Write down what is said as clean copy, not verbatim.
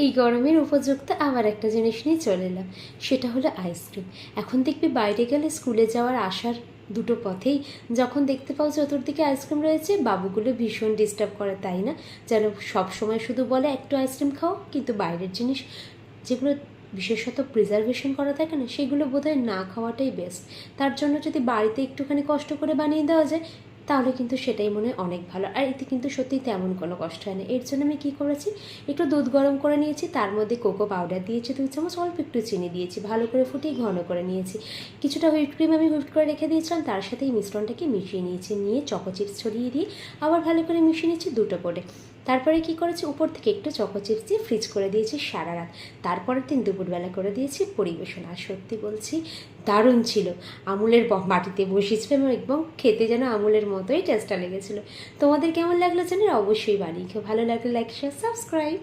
এই গরমের উপযুক্ত আবার একটা জিনিস নিয়ে চলে এলাম, সেটা হলো আইসক্রিম। এখন দেখবি বাইরে গেলে স্কুলে যাওয়ার আসার দুটো পথেই যখন দেখতে পাও চতুর্দিকে আইসক্রিম রয়েছে, বাবুগুলো ভীষণ ডিস্টার্ব করে, তাই না? যেন সব সময় শুধু বলে একটু আইসক্রিম খাও, কিন্তু বাইরের জিনিস যেগুলো বিশেষত প্রিজারভেশন করা থাকে না, সেগুলো বোধহয় না খাওয়াটাই বেস্ট। তার জন্য যদি বাড়িতে একটুখানি কষ্ট করে বানিয়ে দেওয়া যায়, তাহলে কিন্তু সেটাই মনে হয় অনেক ভালো। আর এতে কিন্তু সত্যি তেমন কোনো কষ্ট হয় না। এর জন্য আমি কী করেছি, একটু দুধ গরম করে নিয়েছি, তার মধ্যে কোকো পাউডার দিয়েছি 2 চামচ, অল্প একটু চিনি দিয়েছি, ভালো করে ফুটিয়ে ঘন করে নিয়েছি। কিছুটা হুইপ ক্রিম আমি হুইপ করে রেখে দিয়েছিলাম, তার সাথে এই মিশ্রণটাকে মিশিয়ে নিয়েছি, নিয়ে চকো চিপস ছড়িয়ে দিয়ে আবার ভালো করে মিশিয়ে নিচ্ছি দুটো করে। তারপরে কি করেছি, উপর থেকে একটু চকো চিপস দিয়ে ফ্রিজ করে দিয়েছি সারা রাত। তারপরের দিন দুপুরবেলা করে দিয়েছি পরিবেশন। আর সত্যি বলছি, দারুণ ছিল। আমুলের বাটিতে বসিয়েছিলাম এবং খেতে যেন আমুলের মতোই টেস্টটা লেগেছিলো। তোমাদের কেমন লাগলো জানি, অবশ্যই বানিয়ে খেও। ভালো লাগলে লাইক, শেয়ার, সাবস্ক্রাইব।